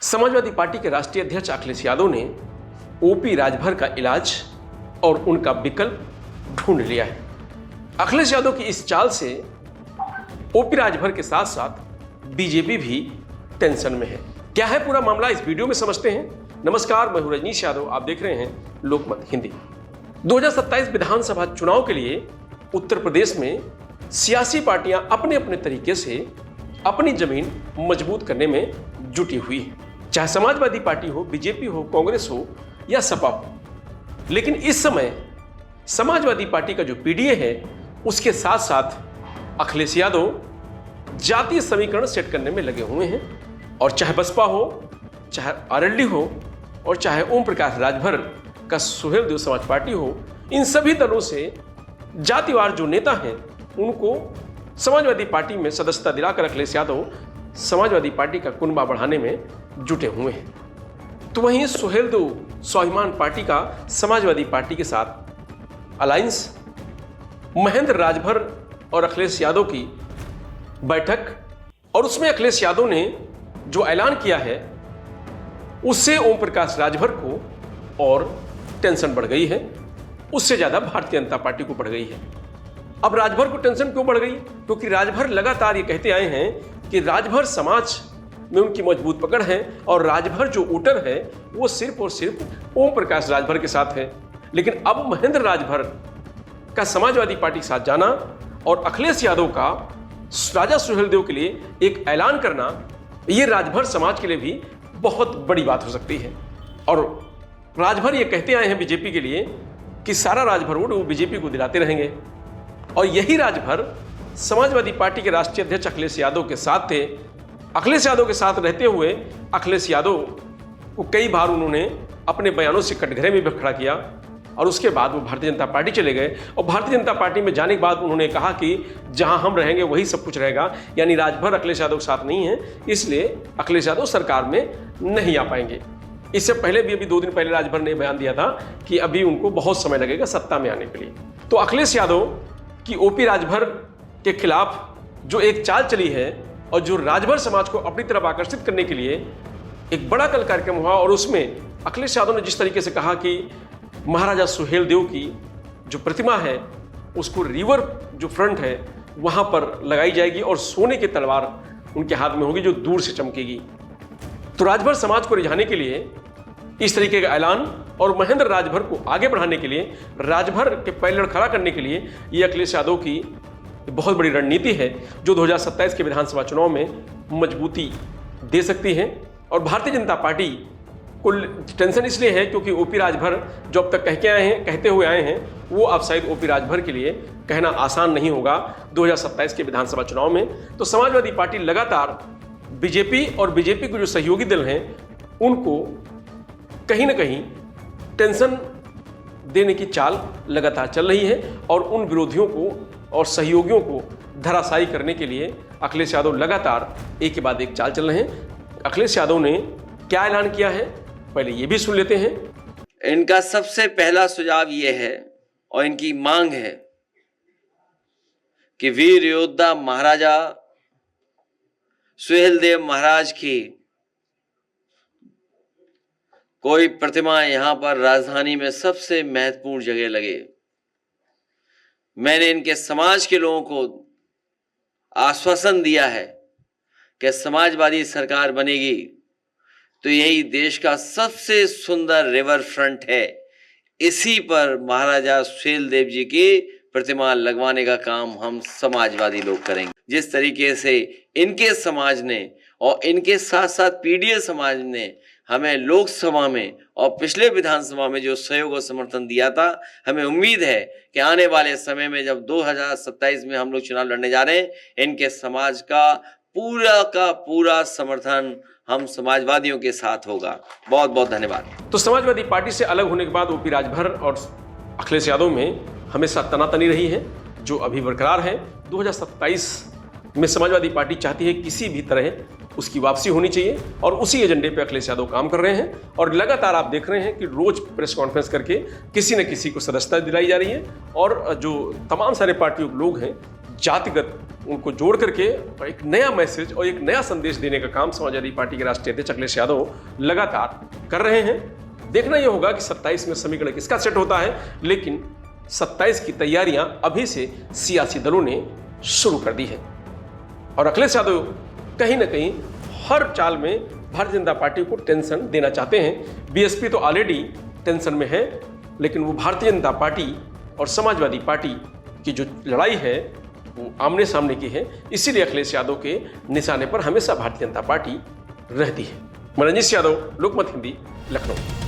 Samajwadi party के राष्ट्रीय अध्यक्ष अखिलेश यादव ने ओपी राजभर का इलाज और उनका विकल्प ढूंढ लिया है। अखिलेश यादव की इस चाल से ओपी राजभर के साथ साथ बीजेपी भी टेंशन में है। क्या है पूरा मामला, इस वीडियो में समझते हैं। नमस्कार, मैं हूं रजनीश यादव, आप देख रहे हैं लोकमत हिंदी। 2027 विधानसभा चुनाव के लिए उत्तर प्रदेश में सियासी पार्टियां अपने अपने तरीके से अपनी जमीन मजबूत करने में जुटी हुई है, चाहे समाजवादी पार्टी हो, बीजेपी हो, कांग्रेस हो या सपा हो। लेकिन इस समय समाजवादी पार्टी का जो पीडीए है उसके साथ साथ अखिलेश यादव जातीय समीकरण सेट करने में लगे हुए हैं। और चाहे बसपा हो, चाहे आरएलडी हो और चाहे ओम प्रकाश राजभर का सुहेलदेव समाज पार्टी हो, इन सभी दलों से जातिवार जो नेता हैं उनको समाजवादी पार्टी में सदस्यता दिलाकर अखिलेश यादव समाजवादी पार्टी का कुनबा बढ़ाने में जुटे हुए हैं। तो वहीं सुहेलदेव स्वाभिमान पार्टी का समाजवादी पार्टी के साथ अलायंस, महेंद्र राजभर और अखिलेश यादव की बैठक, और उसमें अखिलेश यादव ने जो ऐलान किया है उससे ओम प्रकाश राजभर को और टेंशन बढ़ गई है, उससे ज्यादा भारतीय जनता पार्टी को बढ़ गई है। अब राजभर को टेंशन क्यों बढ़ गई? क्योंकि राजभर लगातार ये कहते आए हैं कि राजभर समाज में उनकी मजबूत पकड़ है और राजभर जो वोटर है वो सिर्फ और सिर्फ ओम प्रकाश राजभर के साथ है। लेकिन अब महेंद्र राजभर का समाजवादी पार्टी के साथ जाना और अखिलेश यादव का राजा सुहेलदेव के लिए एक ऐलान करना, ये राजभर समाज के लिए भी बहुत बड़ी बात हो सकती है। और राजभर ये कहते आए हैं बीजेपी के लिए कि सारा राजभर वोट वो बीजेपी को दिलाते रहेंगे। और यही राजभर समाजवादी पार्टी के राष्ट्रीय अध्यक्ष अखिलेश यादव के साथ थे। अखिलेश यादव के साथ रहते हुए अखिलेश यादव को कई बार उन्होंने अपने बयानों से कटघरे में भी खड़ा किया और उसके बाद वो भारतीय जनता पार्टी चले गए। और भारतीय जनता पार्टी में जाने के बाद उन्होंने कहा कि जहां हम रहेंगे वही सब कुछ रहेगा, यानी राजभर अखिलेश यादव के साथ नहीं है, इसलिए अखिलेश यादव सरकार में नहीं आ पाएंगे। इससे पहले भी, अभी 2 दिन पहले राजभर ने बयान दिया था कि अभी उनको बहुत समय लगेगा सत्ता में आने के लिए। तो अखिलेश यादव की ओपी राजभर के खिलाफ जो एक चाल चली है और जो राजभर समाज को अपनी तरफ आकर्षित करने के लिए एक बड़ा कल कार्यक्रम हुआ, और उसमें अखिलेश यादव ने जिस तरीके से कहा कि महाराजा सुहेलदेव की जो प्रतिमा है उसको रिवर जो फ्रंट है वहां पर लगाई जाएगी और सोने की तलवार उनके हाथ में होगी जो दूर से चमकेगी। तो राजभर समाज को रिझाने के लिए इस तरीके का ऐलान और महेंद्र राजभर को आगे बढ़ाने के लिए, राजभर के पैर खड़ा करने के लिए ये अखिलेश यादव की बहुत बड़ी रणनीति है जो 2027 के विधानसभा चुनाव में मजबूती दे सकती है। और भारतीय जनता पार्टी को टेंशन इसलिए है क्योंकि ओपी राजभर जो अब तक कहते हुए आए हैं वो अब शायद ओपी राजभर के लिए कहना आसान नहीं होगा 2027 के विधानसभा चुनाव में। तो समाजवादी पार्टी लगातार बीजेपी और बीजेपी के जो सहयोगी दल हैं उनको कहीं ना कहीं टेंशन देने की चाल लगातार चल रही है और उन विरोधियों को और सहयोगियों को धराशायी करने के लिए अखिलेश यादव लगातार एक के बाद एक चाल चल रहे हैं। अखिलेश यादव ने क्या ऐलान किया है, पहले ये भी सुन लेते हैं। इनका सबसे पहला सुझाव ये है और इनकी मांग है कि वीर योद्धा महाराजा सुहेलदेव महाराज की कोई प्रतिमा यहां पर राजधानी में सबसे महत्वपूर्ण जगह लगे। मैंने इनके समाज के लोगों को आश्वासन दिया है कि समाजवादी सरकार बनेगी तो यही देश का सबसे सुंदर रिवर फ्रंट है, इसी पर महाराजा सुहेलदेव जी की प्रतिमा लगवाने का काम हम समाजवादी लोग करेंगे। जिस तरीके से इनके समाज ने और इनके साथ साथ पीडीए समाज ने हमें लोकसभा में और पिछले विधानसभा में जो सहयोग और समर्थन दिया था, हमें उम्मीद है कि आने वाले समय में जब 2027 में हम लोग चुनाव लड़ने जा रहे हैं, इनके समाज का पूरा समर्थन हम समाजवादियों के साथ होगा। बहुत बहुत धन्यवाद। तो समाजवादी पार्टी से अलग होने के बाद ओपी राजभर और अखिलेश यादव में हमेशा तनातनी रही है जो अभी बरकरार है। 2027 में समाजवादी पार्टी चाहती है किसी भी तरह उसकी वापसी होनी चाहिए और उसी एजेंडे पे अखिलेश यादव काम कर रहे हैं। और लगातार आप देख रहे हैं कि रोज प्रेस कॉन्फ्रेंस करके किसी न किसी को सदस्यता दिलाई जा रही है और जो तमाम सारे पार्टियों के लोग हैं जातिगत उनको जोड़ करके एक नया मैसेज और एक नया संदेश देने का काम समाजवादी पार्टी के राष्ट्रीय अध्यक्ष अखिलेश यादव लगातार कर रहे हैं। देखना यह होगा कि 27 में समीकरण किसका सेट होता है, लेकिन 27 की तैयारियां अभी से सियासी दलों ने शुरू कर दी है और अखिलेश यादव कहीं ना कहीं हर चाल में भारतीय जनता पार्टी को टेंशन देना चाहते हैं। बीएसपी तो ऑलरेडी टेंशन में है, लेकिन वो भारतीय जनता पार्टी और समाजवादी पार्टी की जो लड़ाई है वो आमने सामने की है, इसीलिए अखिलेश यादव के निशाने पर हमेशा भारतीय जनता पार्टी रहती है। मैं रंजीत यादव, लोकमत हिंदी, लखनऊ।